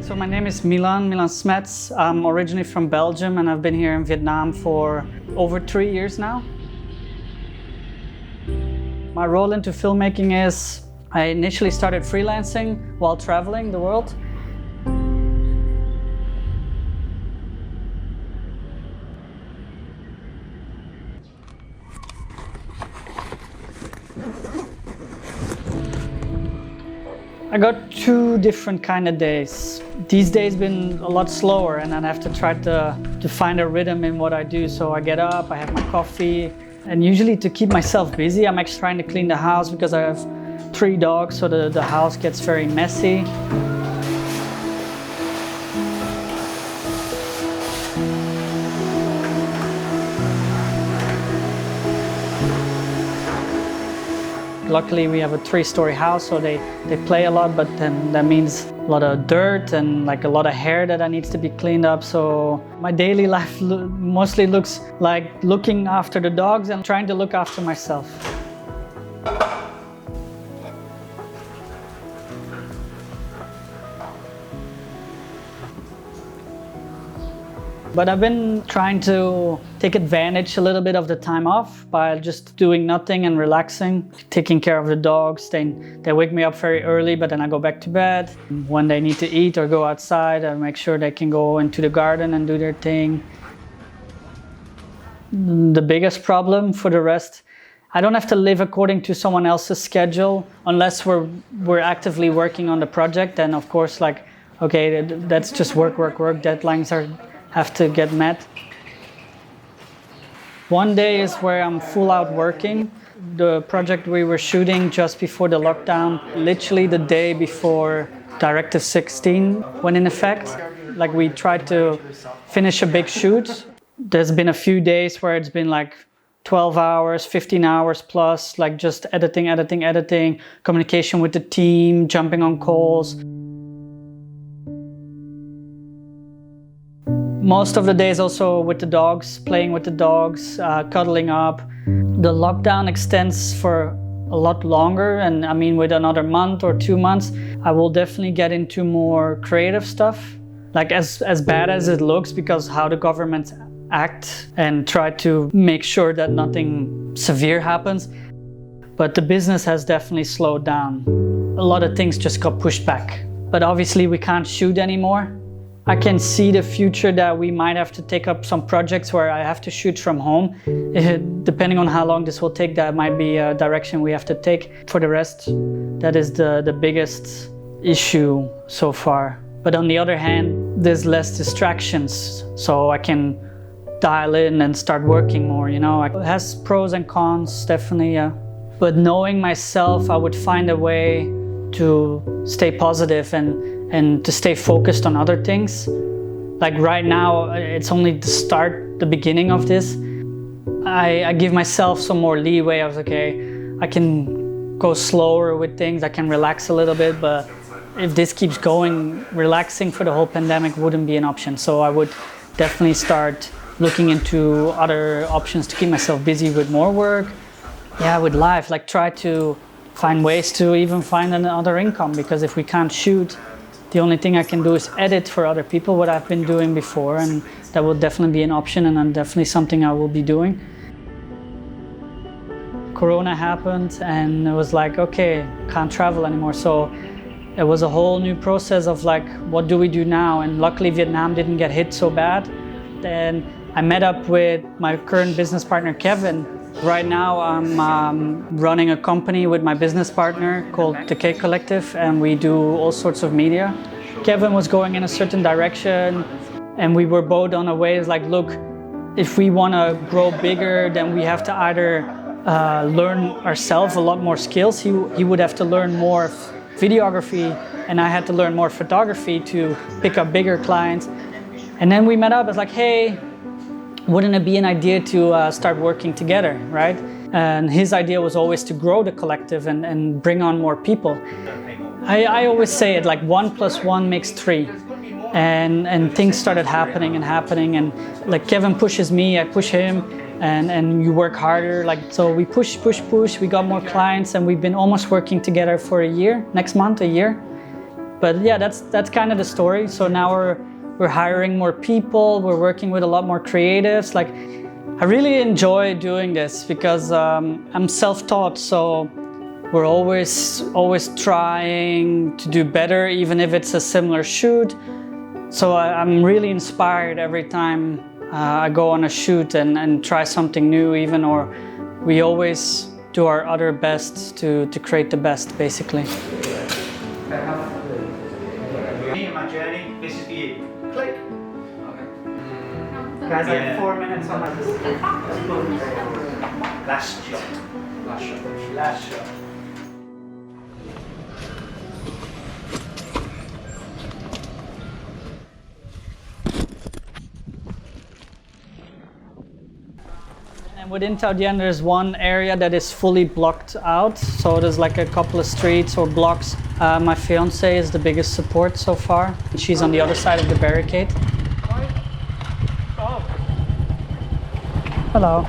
So my name is Milan Smets. I'm originally from Belgium and I've been here in Vietnam for over 3 years now. My role into filmmaking is I initially started freelancing while traveling the world. I got 2 different kind of days. These days been a lot slower and I have to try to find a rhythm in what I do. So I get up, I have my coffee, and usually to keep myself busy, I'm actually trying to clean the house because I have 3 dogs, so the house gets very messy. Luckily, we have a 3-story house, so they play a lot, but then that means a lot of dirt and like a lot of hair that needs to be cleaned up. So my daily life mostly looks like looking after the dogs and trying to look after myself. But I've been trying to take advantage a little bit of the time off by just doing nothing and relaxing, taking care of the dogs. They wake me up very early, but then I go back to bed. When they need to eat or go outside, I make sure they can go into the garden and do their thing. The biggest problem for the rest, I don't have to live according to someone else's schedule unless we're actively working on the project. Then of course, like, okay, that's just work. Deadlines have to get met. One day is where I'm full out working. The project we were shooting just before the lockdown, literally the day before Directive 16 went in effect. Like, we tried to finish a big shoot. There's been a few days where it's been like 12 hours, 15 hours plus, like just editing, communication with the team, jumping on calls. Most of the days also with the dogs, playing with the dogs, cuddling up. The lockdown extends for a lot longer, and I mean with another month or 2 months, I will definitely get into more creative stuff. Like as bad as it looks, because how the governments act and try to make sure that nothing severe happens. But the business has definitely slowed down. A lot of things just got pushed back. But obviously we can't shoot anymore. I can see the future that we might have to take up some projects where I have to shoot from home. Depending on how long this will take, that might be a direction we have to take. For the rest, that is the biggest issue so far. But on the other hand, there's less distractions, so I can dial in and start working more, you know. It has pros and cons, definitely, yeah. But knowing myself, I would find a way to stay positive and to stay focused on other things. Like right now, it's only the beginning of this. I give myself some more leeway. I was okay, I can go slower with things, I can relax a little bit, but if this keeps going, relaxing for the whole pandemic wouldn't be an option. So I would definitely start looking into other options to keep myself busy with more work. Yeah, with life, like try to find ways to even find another income, because if we can't shoot, the only thing I can do is edit for other people, what I've been doing before, and that will definitely be an option, and definitely something I will be doing. Corona happened and it was like, okay, can't travel anymore. So it was a whole new process of like, what do we do now? And luckily Vietnam didn't get hit so bad. Then I met up with my current business partner, Kevin. Right now I'm running a company with my business partner called The K Collective, and we do all sorts of media. Kevin was going in a certain direction and we were both on a way like, look, if we want to grow bigger, then we have to either learn ourselves a lot more skills. He would have to learn more videography and I had to learn more photography to pick up bigger clients. And then we met up, it's like, hey, wouldn't it be an idea to start working together, right? And his idea was always to grow the collective and bring on more people. I always say it like 1 + 1 makes 3. And things started happening and like Kevin pushes me, I push him, and you work harder. Like, so we push, we got more clients, and we've been almost working together for a year, next month, a year. But yeah, that's kind of the story. So now we're hiring more people. We're working with a lot more creatives. Like, I really enjoy doing this because I'm self-taught. So we're always trying to do better, even if it's a similar shoot. So I'm really inspired every time I go on a shoot and try something new, even, or we always do our other best to create the best, basically. Me and my journey, this is the click. Guys, I have 4 minutes on my Last shot. Last shot. And within Taudian, there's one area that is fully blocked out. So there's like a couple of streets or blocks. My fiance is the biggest support so far. She's on the other side of the barricade. Oh. Hello.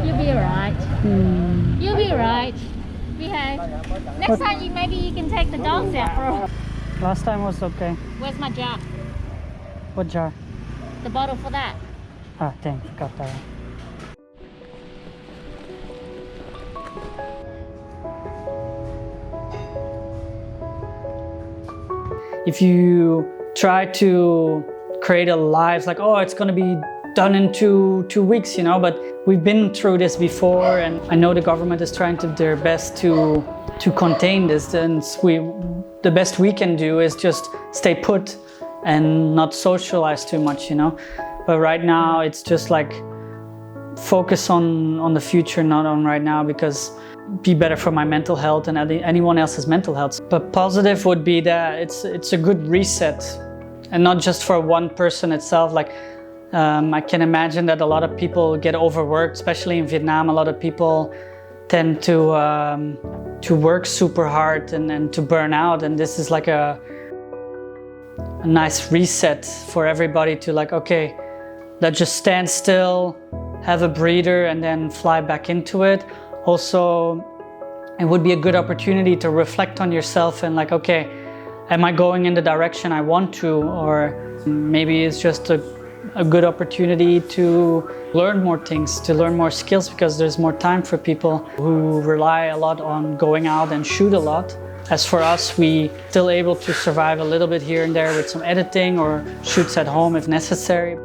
You'll be alright. You'll be alright. Behave. Next time, maybe you can take the dogs out for a... Last time was okay. Where's my jar? What jar? The bottle for that. Ah, dang, forgot that. If you try to create a life like, oh, it's going to be done in two weeks, you know, but we've been through this before, and I know the government is trying to their best to contain this, and the best we can do is just stay put and not socialize too much, you know. But right now it's just like focus on the future, not on right now, because be better for my mental health and anyone else's mental health. But positive would be that it's a good reset, and not just for one person itself. Like I can imagine that a lot of people get overworked, especially in Vietnam. A lot of people tend to work super hard and to burn out, and this is like a nice reset for everybody to like, okay, let's just stand still, have a breather, and then fly back into it. Also, it would be a good opportunity to reflect on yourself and like, okay, am I going in the direction I want to? Or maybe it's just a good opportunity to learn more things, to learn more skills, because there's more time for people who rely a lot on going out and shoot a lot. As for us, we still able to survive a little bit here and there with some editing or shoots at home if necessary.